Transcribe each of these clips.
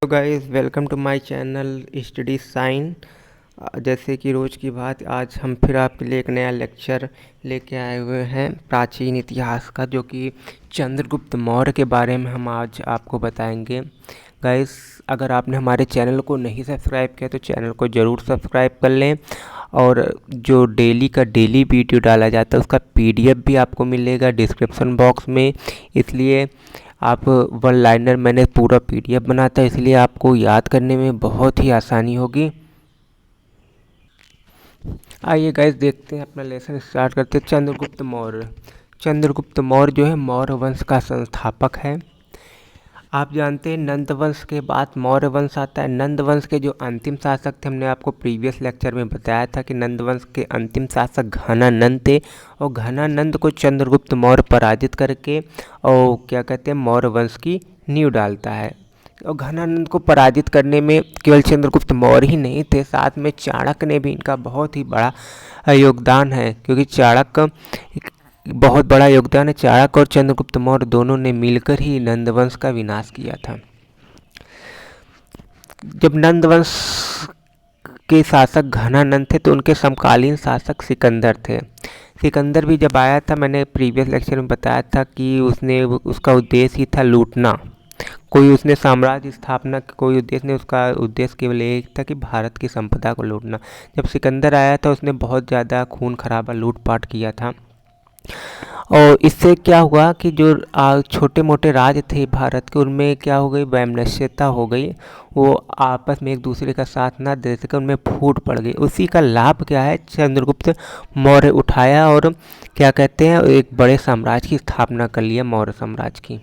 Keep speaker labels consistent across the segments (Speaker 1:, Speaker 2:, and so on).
Speaker 1: तो guys welcome to my channel study sign. जैसे कि रोज़ की बात आज हम फिर आपके लिए एक नया लेक्चर लेके आए हुए हैं प्राचीन इतिहास का, जो कि चंद्रगुप्त मौर्य के बारे में हम आज आपको बताएंगे। गाइस अगर आपने हमारे चैनल को नहीं सब्सक्राइब किया तो चैनल को ज़रूर सब्सक्राइब कर लें, और जो डेली का डेली वीडियो डाला जाता है उसका PDF भी आपको मिलेगा डिस्क्रिप्शन बॉक्स में। इसलिए आप वन लाइनर मैंने पूरा PDF बनाता है, इसलिए आपको याद करने में बहुत ही आसानी होगी। आइए गाइस देखते हैं, अपना लेसन स्टार्ट करते हैं। चंद्रगुप्त मौर्य। चंद्रगुप्त मौर्य जो है मौर्य वंश का संस्थापक है। आप जानते हैं नंद वंश के बाद मौर्य वंश आता है। नंद वंश के जो अंतिम शासक थे, हमने आपको प्रीवियस लेक्चर में बताया था कि नंद वंश के अंतिम शासक घनानंद थे, और घनानंद को चंद्रगुप्त मौर्य पराजित करके और क्या कहते हैं मौर्य वंश की नींव डालता है। और घनानंद को पराजित करने में केवल चंद्रगुप्त मौर्य ही नहीं थे, साथ में चाणक्य ने भी इनका बहुत ही बड़ा योगदान है, क्योंकि चाणक्य बहुत बड़ा योगदान है। चाणक्य और चंद्रगुप्त मौर्य दोनों ने मिलकर ही नंद वंश का विनाश किया था। जब नंद वंश के शासक घनानंद थे तो उनके समकालीन शासक सिकंदर थे। सिकंदर भी जब आया था, मैंने प्रीवियस लेक्चर में बताया था कि उसका उद्देश्य ही था लूटना। कोई उसने साम्राज्य स्थापना कोई उद्देश्य नहीं, उसका उद्देश्य केवल एक था कि भारत की संपदा को लूटना। जब सिकंदर आया था उसने बहुत ज़्यादा खून खराबा लूटपाट किया था, और इससे क्या हुआ कि जो छोटे मोटे राज्य थे भारत के, उनमें क्या हो गई, वैमनस्यता हो गई। वो आपस में एक दूसरे का साथ ना दे सके, उनमें फूट पड़ गई। उसी का लाभ क्या है चंद्रगुप्त मौर्य उठाया, और क्या कहते हैं एक बड़े साम्राज्य की स्थापना कर लिया, मौर्य साम्राज्य की।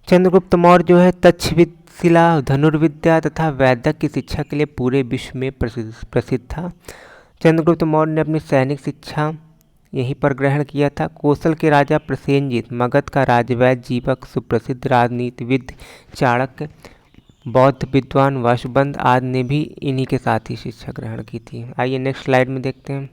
Speaker 1: चंद्रगुप्त मौर्य जो है तक्षशिला, धनुर्विद्या तथा वैदक की शिक्षा के लिए पूरे विश्व में प्रसिद्ध था। चंद्रगुप्त मौर्य ने अपनी सैनिक शिक्षा यहीं पर ग्रहण किया था। कौशल के राजा प्रसेनजीत, मगध का राजवैद्य जीवक, सुप्रसिद्ध राजनीतिविद चाणक्य, बौद्ध विद्वान वशुबंध आदि ने भी इन्हीं के साथ ही शिक्षा ग्रहण की थी। आइए नेक्स्ट स्लाइड में देखते हैं।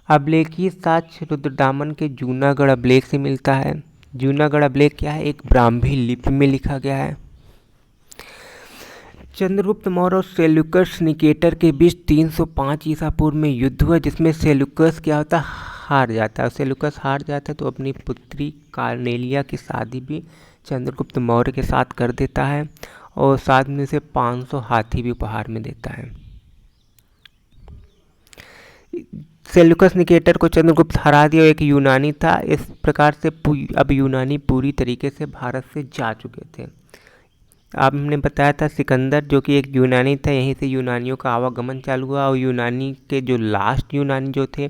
Speaker 1: अभिलेखीय साक्ष्य रुद्रदामन के जूनागढ़ अभिलेख से मिलता है। जूनागढ़ अभिलेख क्या है, एक ब्राह्मी लिपि में लिखा गया है। चंद्रगुप्त मौर्य और सेल्यूकस निकेटर के बीच 305 ईसा पूर्व में युद्ध हुआ, जिसमें सेल्यूकस क्या होता है, हार जाता है। सेल्यूकस हार जाता है तो अपनी पुत्री कार्नेलिया की शादी भी चंद्रगुप्त मौर्य के साथ कर देता है, और साथ में से 500 हाथी भी उपहार में देता है। सेल्यूकस निकेटर को चंद्रगुप्त हरा दिया, एक यूनानी था। इस प्रकार से अब यूनानी पूरी तरीके से भारत से जा चुके थे। आप हमने बताया था सिकंदर जो कि एक यूनानी था, यहीं से यूनानियों का आवागमन चालू हुआ, और यूनानी के जो लास्ट यूनानी जो थे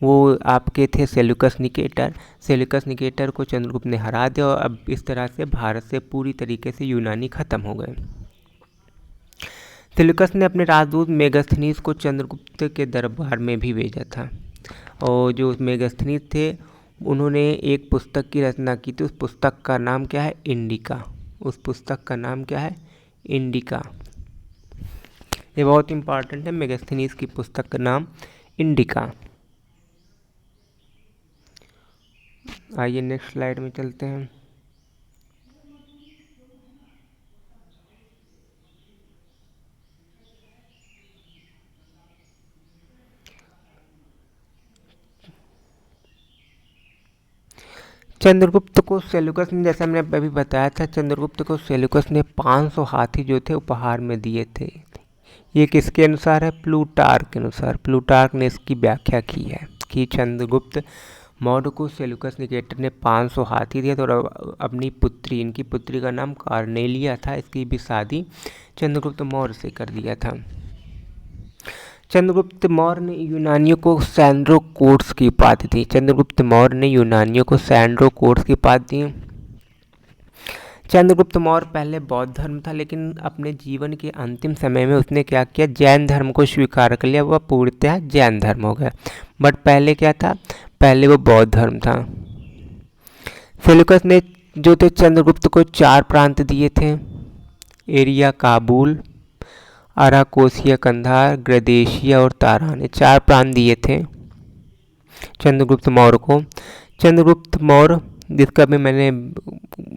Speaker 1: वो आपके थे सेल्यूकस निकेटर। सेल्यूकस निकेटर को चंद्रगुप्त ने हरा दिया, और अब इस तरह से भारत से पूरी तरीके से यूनानी खत्म हो गए। सेल्यूकस ने अपने राजदूत मेगास्थनीस को चंद्रगुप्त के दरबार में भी भेजा था, और जो मेगास्थनीस थे उन्होंने एक पुस्तक की रचना की थी। उस पुस्तक का नाम क्या है, इंडिका। उस पुस्तक का नाम क्या है, इंडिका। ये बहुत इंपॉर्टेंट है, मेगास्थनीस की पुस्तक का नाम इंडिका। आइए नेक्स्ट स्लाइड में चलते हैं। चंद्रगुप्त को सेल्यूकस ने, जैसा मैंने अभी बताया था, चंद्रगुप्त को सेल्यूकस ने 500 हाथी जो थे उपहार में दिए थे। ये किसके अनुसार है, प्लूटार्क के अनुसार। प्लूटार्क ने इसकी व्याख्या की है कि चंद्रगुप्त मौर्य को सेल्यूकस निकेटर ने 500 हाथी दिए थे, और अपनी पुत्री, इनकी पुत्री का नाम कार्नेलिया था, इसकी भी शादी चंद्रगुप्त मौर्य से कर दिया था। चंद्रगुप्त मौर्य ने यूनानियों को सैंड्रोकोट्स की उपाधि दी। चंद्रगुप्त मौर्य ने यूनानियों को सैंड्रोकोट्स की उपाधि दी। चंद्रगुप्त मौर्य पहले बौद्ध धर्म था, लेकिन अपने जीवन के अंतिम समय में उसने क्या किया, जैन धर्म को स्वीकार कर लिया। वह पूर्णतः जैन धर्म हो गया, बट पहले क्या था, पहले वो बौद्ध धर्म था। सेल्यूकस ने जो थे चंद्रगुप्त को 4 प्रांत दिए थे, एरिया काबुल, अराकोसिया कंधार, ग्रदेशिया और तारान। 4 प्रांत दिए थे चंद्रगुप्त मौर्य को। चंद्रगुप्त मौर्य जिसका भी मैंने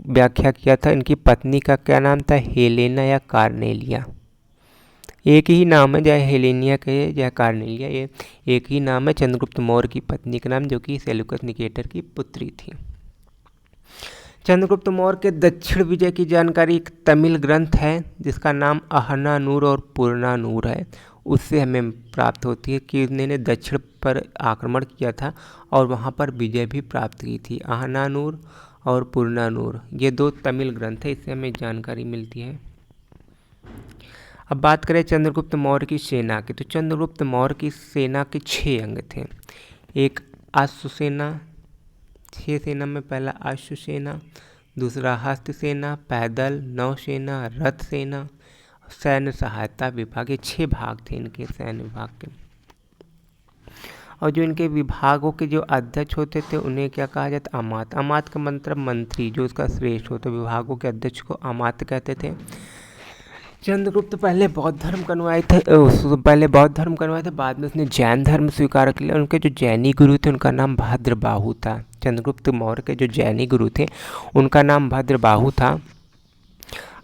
Speaker 1: व्याख्या किया था। इनकी पत्नी का क्या नाम था, हेलेना या कार्नेलिया। एक ही नाम है, चाहे हेलेनिया कहे या कार्नेलिया, ये एक ही नाम है। चंद्रगुप्त मौर्य की पत्नी का नाम, जो कि सेल्यूकस निकेटर की पुत्री थी। चंद्रगुप्त मौर्य के दक्षिण विजय की जानकारी एक तमिल ग्रंथ है जिसका नाम अहनानूर और पुरनानूर है, उससे हमें प्राप्त होती है कि उन्होंने दक्षिण पर आक्रमण किया था और वहाँ पर विजय भी प्राप्त की थी। अहनानूर और पुरनानूर ये दो तमिल ग्रंथ है, इससे हमें जानकारी मिलती है। अब बात करें चंद्रगुप्त मौर्य की सेना की, तो चंद्रगुप्त मौर्य की सेना के 6 अंग थे। एक अश्व सेना, 6 सेना में पहला अश्व सेना, दूसरा हस्त सेना, पैदल, नौसेना, रथ सेना, सैन्य सहायता विभाग। ये 6 भाग थे इनके सैन्य विभाग के। और जो इनके विभागों के जो अध्यक्ष होते थे उन्हें क्या कहा जाता, अमात्य। अमात्य का मतलब मंत्री, जो उसका श्रेष्ठ हो, तो विभागों के अध्यक्ष को अमात्य कहते थे। चंद्रगुप्त पहले बौद्ध धर्म का अनुयायी थे, बाद में उसने जैन धर्म स्वीकार कर लिया। उनके जो जैनी गुरु थे उनका नाम भद्रबाहु था। चंद्रगुप्त मौर्य के जो जैनी गुरु थे उनका नाम भद्रबाहु था।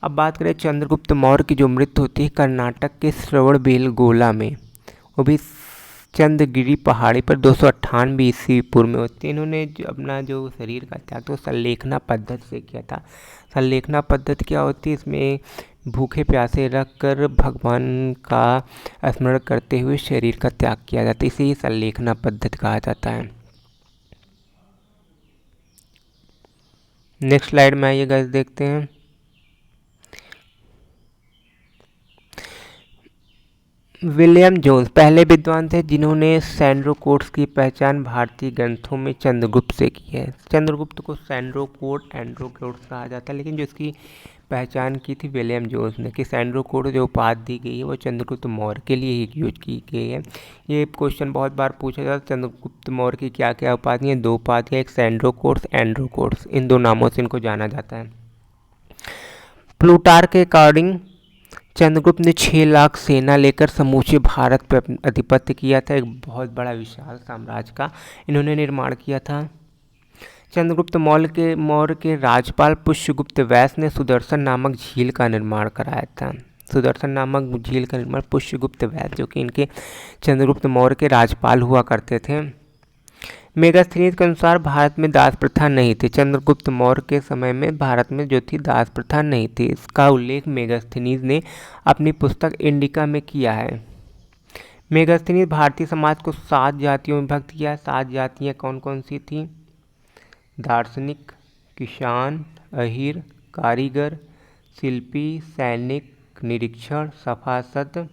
Speaker 1: अब बात करें चंद्रगुप्त मौर्य की जो मृत्यु होती है कर्नाटक के श्रवणबेलगोला में, वो भी चंद्रगिरी पहाड़ी पर 298 ईस्वी पूर्व में होती है। इन्होंने अपना जो शरीर का त्याग तो संलेखना पद्धति से किया था। संलेखना पद्धति क्या होती है, इसमें भूखे प्यासे रख कर भगवान का स्मरण करते हुए शरीर का त्याग किया जाता है, इसे ही संलेखना पद्धति कहा जाता है। नेक्स्ट स्लाइड में आइए गाइस, देखते हैं। विलियम जोन्स पहले विद्वान थे जिन्होंने सैंड्रोकोट्स की पहचान भारतीय ग्रंथों में चंद्रगुप्त से की है। चंद्रगुप्त को सैंड्रोकोट, एंड्रोकोट्स कहा जाता है, लेकिन जो इसकी पहचान की थी विलियम जोन्स ने, कि सैंड्रोकोट जो उपाधि दी गई है वो चंद्रगुप्त मौर्य के लिए ही यूज की गई है। ये क्वेश्चन बहुत बार पूछा जाता है, चंद्रगुप्त मौर्य की क्या क्या उपाधि हैं, 2 उपाधियाँ, एक सैंड्रोकोट्स, एंड्रोकोट्स, इन 2 नामों से इनको जाना जाता है। प्लूटार्क के अकॉर्डिंग चंद्रगुप्त ने 6 लाख सेना लेकर समूचे भारत पर आधिपत्य किया था। एक बहुत बड़ा विशाल साम्राज्य का इन्होंने निर्माण किया था। चंद्रगुप्त मौर्य के राज्यपाल पुष्यगुप्त वैश्य ने सुदर्शन नामक झील का निर्माण कराया था। सुदर्शन नामक झील का निर्माण पुष्यगुप्त वैश्य, जो कि इनके चंद्रगुप्त मौर्य के राज्यपाल हुआ करते थे। मेगास्थनीज के अनुसार भारत में दास प्रथा नहीं थी। चंद्रगुप्त मौर्य के समय में भारत में जो थी दास प्रथा नहीं थी। इसका उल्लेख मेगास्थनीज ने अपनी पुस्तक इंडिका में किया है। मेगास्थनीज भारतीय समाज को 7 जातियों में विभक्त किया है। 7 जातियाँ कौन कौन सी थी, दार्शनिक, किसान, अहीर, कारीगर, शिल्पी, सैनिक, निरीक्षण, सभासद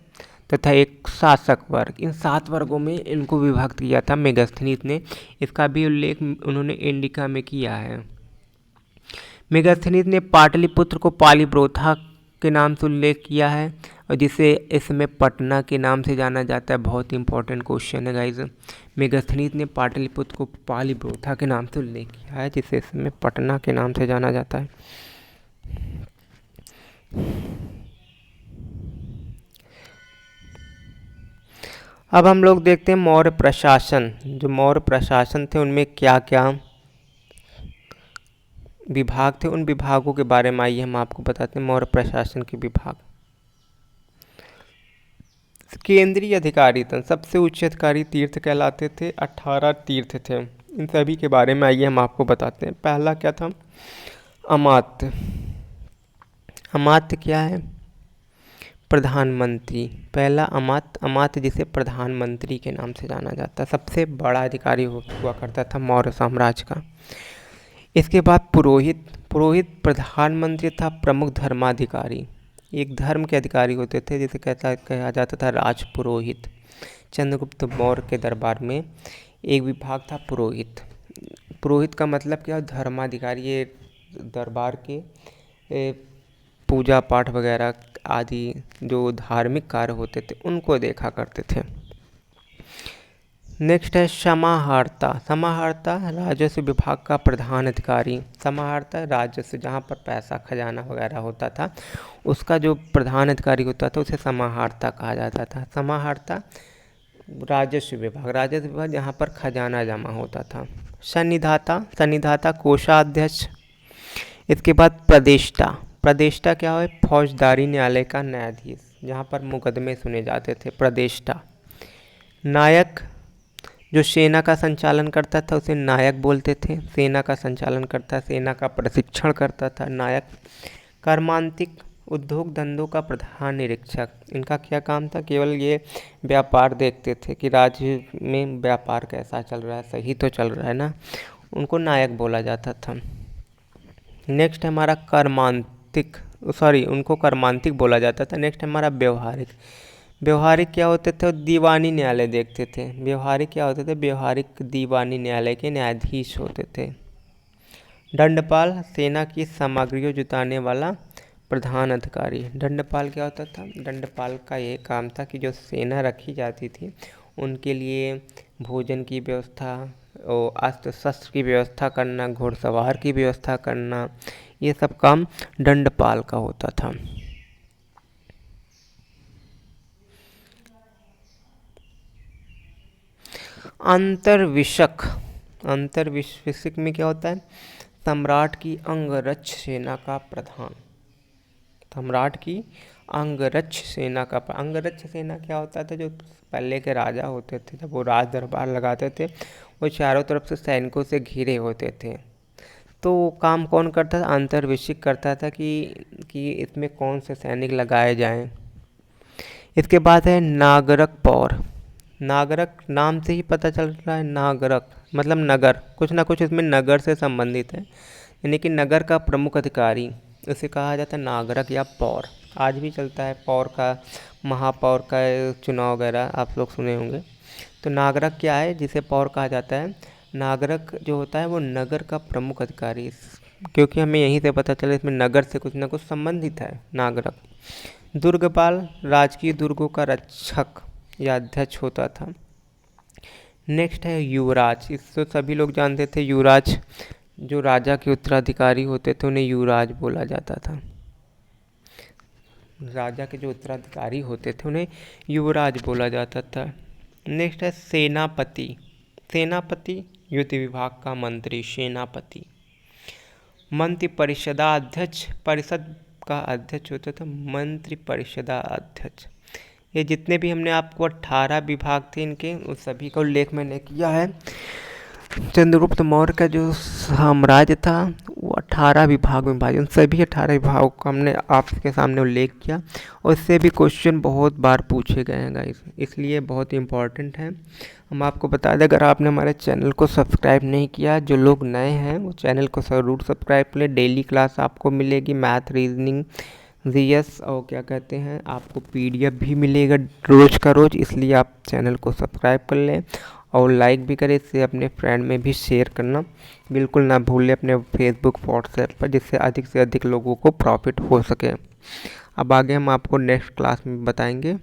Speaker 1: तथा एक शासक वर्ग। इन 7 वर्गों में इनको विभक्त किया था मेगास्थनीज ने। इसका भी उल्लेख उन्होंने इंडिका में किया है। मेगास्थनीज ने पाटलिपुत्र को पालीब्रोथा के नाम से उल्लेख किया है, और जिसे इसमें पटना के नाम से जाना जाता है। बहुत इंपॉर्टेंट क्वेश्चन है गाइज। मेगास्थनीज ने पाटलिपुत्र को पालीब्रोथा के नाम से उल्लेख किया है, जिसे इसमें पटना के नाम से जाना जाता है। अब हम लोग देखते हैं मौर्य प्रशासन। जो मौर्य प्रशासन थे उनमें क्या क्या विभाग थे, उन विभागों के बारे में आइए हम आपको बताते हैं। मौर्य प्रशासन के विभाग, केंद्रीय अधिकारी तंत्र, सबसे उच्च अधिकारी तीर्थ कहलाते थे। 18 तीर्थ थे। इन सभी के बारे में आइए हम आपको बताते हैं। पहला क्या था, अमात्य। अमात्य क्या है, प्रधानमंत्री। पहला अमात्य जिसे प्रधानमंत्री के नाम से जाना जाता है, सबसे बड़ा अधिकारी हुआ करता था मौर्य साम्राज्य का। इसके बाद पुरोहित। पुरोहित प्रधानमंत्री था प्रमुख धर्माधिकारी। एक धर्म के अधिकारी होते थे जिसे कहा जाता था राजपुरोहित। चंद्रगुप्त मौर्य के दरबार में एक विभाग था पुरोहित। पुरोहित का मतलब क्या, धर्माधिकारी। ये दरबार के पूजा पाठ वगैरह आदि जो धार्मिक कार्य होते थे उनको देखा करते थे। नेक्स्ट है समाहर्ता। समाहर्ता राजस्व विभाग का प्रधान अधिकारी। समाहर्ता राजस्व, जहाँ पर पैसा खजाना वगैरह होता था उसका जो प्रधान अधिकारी होता था उसे समाहर्ता कहा जाता था। समाहर्ता राजस्व विभाग जहाँ पर खजाना जमा होता था। सन्निधाता कोषाध्यक्ष। इसके बाद प्रदेष्टा क्या है? फौजदारी न्यायालय का न्यायाधीश, जहाँ पर मुकदमे सुने जाते थे। प्रदेष्टा। नायक, जो सेना का संचालन करता था उसे नायक बोलते थे। सेना का संचालन करता, सेना का प्रशिक्षण करता था, नायक। कर्मांतिक, उद्योग धंधों का प्रधान निरीक्षक। इनका क्या काम था? केवल ये व्यापार देखते थे कि राज्य में व्यापार कैसा चल रहा है, सही तो चल रहा है ना, उनको नायक बोला जाता था। नेक्स्ट है हमारा उनको कर्मांतिक बोला जाता था। नेक्स्ट है हमारा व्यवहारिक क्या होते थे? दीवानी न्यायालय देखते थे। व्यवहारिक दीवानी न्यायालय के न्यायाधीश होते थे। दंडपाल, सेना की सामग्रियों जुटाने वाला प्रधान अधिकारी। दंडपाल क्या होता था? दंडपाल का ये काम था कि जो सेना रखी जाती थी उनके लिए भोजन की व्यवस्था और अस्त्र शस्त्र की व्यवस्था करना, घुड़सवार की व्यवस्था करना, ये सब काम दंडपाल का होता था। अंतर्विशक में क्या होता है? सम्राट की अंगरक्ष सेना का प्रधान। अंगरक्ष सेना क्या होता था? जो पहले के राजा होते थे जब वो राज दरबार लगाते थे, वो चारों तरफ से सैनिकों से घिरे होते थे। तो काम कौन करता था? अंतर्विशिक करता था कि इसमें कौन से सैनिक लगाए जाएं। इसके बाद है नागरक पौर। नागरक नाम से ही पता चल रहा है, नागरक मतलब नगर, कुछ ना कुछ इसमें नगर से संबंधित है, यानी कि नगर का प्रमुख अधिकारी, उसे कहा जाता है नागरक या पौर। आज भी चलता है पौर का, महापौर का चुनाव वगैरह आप लोग सुने होंगे। तो नागरक क्या है जिसे पौर कहा जाता है? नागरक जो होता है वो नगर का प्रमुख अधिकारी, क्योंकि हमें यहीं से पता चला इसमें नगर से कुछ ना कुछ संबंधित है, नागरक। दुर्गपाल, राजकीय दुर्गों का रक्षक या अध्यक्ष होता था। नेक्स्ट है युवराज। इसको सभी लोग जानते थे, युवराज जो राजा के उत्तराधिकारी होते थे उन्हें युवराज बोला जाता था। राजा के जो उत्तराधिकारी होते थे उन्हें युवराज बोला जाता था। नेक्स्ट है सेनापति युद्ध विभाग का मंत्री, सेनापति। मंत्री परिषदाध्यक्ष, परिषद का अध्यक्ष होता था मंत्री परिषदाध्यक्ष। ये जितने भी हमने आपको 18 विभाग थे इनके, उस सभी का उल्लेख मैंने किया है। चंद्रगुप्त मौर्य का जो साम्राज्य था वो 18 विभाग में विभाजित, उन सभी 18 विभागों का हमने आपके सामने उल्लेख किया और इससे भी क्वेश्चन बहुत बार पूछे गए हैं गाइस, इसलिए बहुत इम्पॉर्टेंट है। हम आपको बता दें, अगर आपने हमारे चैनल को सब्सक्राइब नहीं किया, जो लोग नए हैं वो चैनल को ज़रूर सब्सक्राइब करें। डेली क्लास आपको मिलेगी, मैथ, रीजनिंग, जीएस और क्या कहते हैं, आपको पीडीएफ भी मिलेगा रोज़ का रोज़, इसलिए आप चैनल को सब्सक्राइब कर लें और लाइक भी करें। इससे अपने फ्रेंड में भी शेयर करना बिल्कुल ना भूलें अपने फेसबुक, व्हाट्सएप पर, जिससे अधिक से अधिक लोगों को प्रॉफिट हो सके। अब आगे हम आपको नेक्स्ट क्लास में बताएंगे।